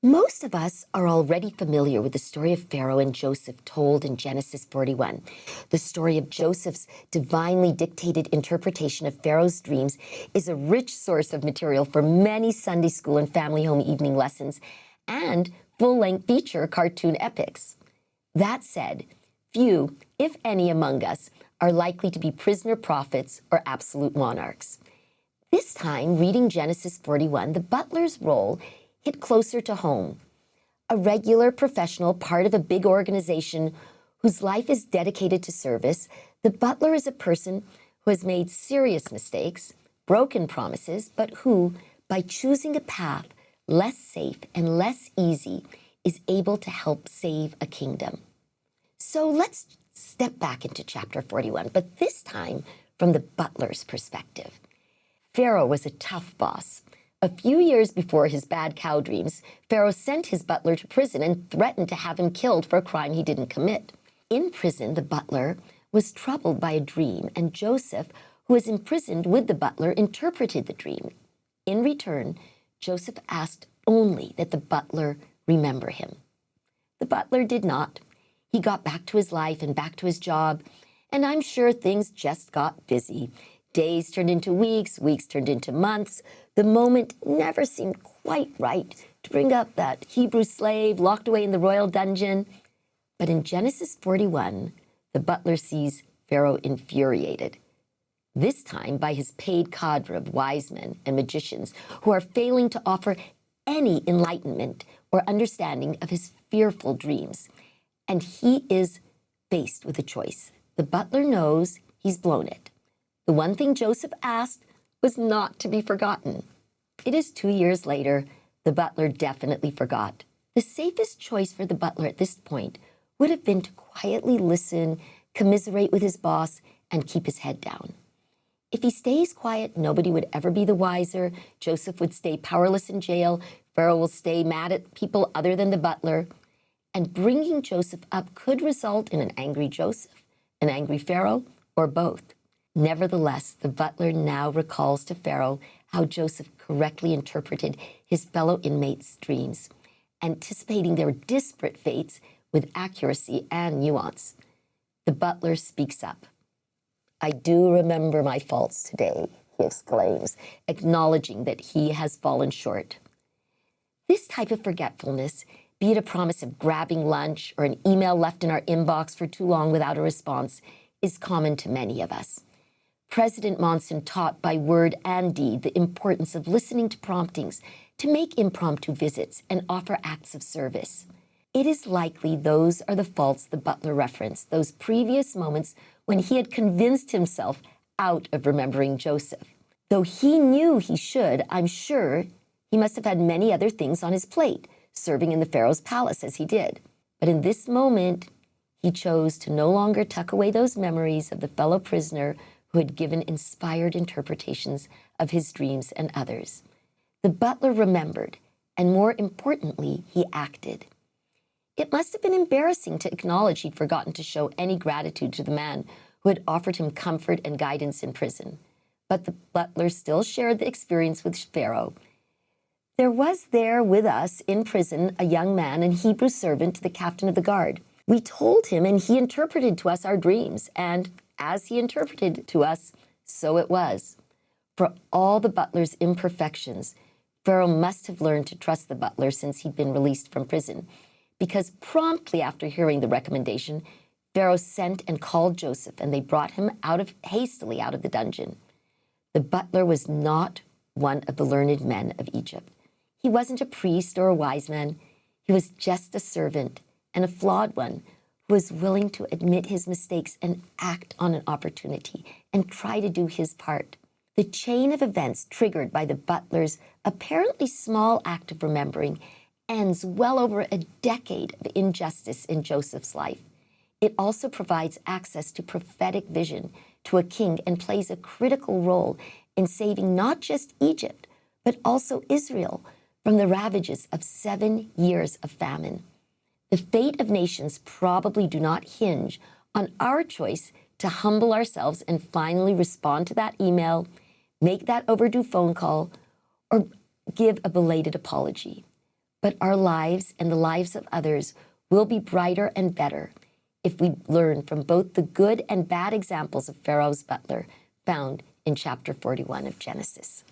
Most of us are already familiar with the story of Pharaoh and Joseph told in Genesis 41. The story of Joseph's divinely dictated interpretation of Pharaoh's dreams is a rich source of material for many Sunday school and family home evening lessons and full-length feature cartoon epics. That said, few, if any, among us are likely to be prisoner prophets or absolute monarchs. This time, reading Genesis 41, the butler's role hit closer to home. A regular professional, part of a big organization whose life is dedicated to service, the butler is a person who has made serious mistakes, broken promises, but who, by choosing a path less safe and less easy, is able to help save a kingdom. So let's step back into chapter 41, but this time from the butler's perspective. Pharaoh was a tough boss. A few years before his bad cow dreams, Pharaoh sent his butler to prison and threatened to have him killed for a crime he didn't commit. In prison, the butler was troubled by a dream, and Joseph, who was imprisoned with the butler, interpreted the dream. In return, Joseph asked only that the butler remember him. The butler did not. He got back to his life and back to his job, and I'm sure things just got busy. Days turned into weeks, weeks turned into months. The moment never seemed quite right to bring up that Hebrew slave locked away in the royal dungeon. But in Genesis 41, the butler sees Pharaoh infuriated, this time by his paid cadre of wise men and magicians who are failing to offer any enlightenment or understanding of his fearful dreams. And he is faced with a choice. The butler knows he's blown it. The one thing Joseph asked was not to be forgotten. It is 2 years later. The butler definitely forgot. The safest choice for the butler at this point would have been to quietly listen, commiserate with his boss, and keep his head down. If he stays quiet, nobody would ever be the wiser. Joseph would stay powerless in jail. Pharaoh will stay mad at people other than the butler. And bringing Joseph up could result in an angry Joseph, an angry Pharaoh, or both. Nevertheless, the butler now recalls to Pharaoh how Joseph correctly interpreted his fellow inmates' dreams, anticipating their disparate fates with accuracy and nuance. The butler speaks up. "I do remember my faults today," he exclaims, acknowledging that he has fallen short. This type of forgetfulness, be it a promise of grabbing lunch or an email left in our inbox for too long without a response, is common to many of us. President Monson taught by word and deed the importance of listening to promptings, to make impromptu visits and offer acts of service. It is likely those are the faults the butler referenced, those previous moments when he had convinced himself out of remembering Joseph. Though he knew he should, I'm sure he must have had many other things on his plate, serving in the Pharaoh's palace as he did. But in this moment, he chose to no longer tuck away those memories of the fellow prisoner who had given inspired interpretations of his dreams and others. The butler remembered, and more importantly, he acted. It must have been embarrassing to acknowledge he'd forgotten to show any gratitude to the man who had offered him comfort and guidance in prison. But the butler still shared the experience with Pharaoh. "There was there with us in prison a young man, an Hebrew servant to the captain of the guard. We told him, and he interpreted to us our dreams, and as he interpreted to us, so it was." For all the butler's imperfections, Pharaoh must have learned to trust the butler since he'd been released from prison, because promptly after hearing the recommendation, Pharaoh sent and called Joseph, and they brought him hastily out of the dungeon. The butler was not one of the learned men of Egypt. He wasn't a priest or a wise man. He was just a servant, and a flawed one, who was willing to admit his mistakes and act on an opportunity and try to do his part. The chain of events triggered by the butler's apparently small act of remembering ends well over a decade of injustice in Joseph's life. It also provides access to prophetic vision to a king and plays a critical role in saving not just Egypt, but also Israel from the ravages of 7 years of famine. The fate of nations probably do not hinge on our choice to humble ourselves and finally respond to that email, make that overdue phone call, or give a belated apology. But our lives and the lives of others will be brighter and better if we learn from both the good and bad examples of Pharaoh's butler found in chapter 41 of Genesis.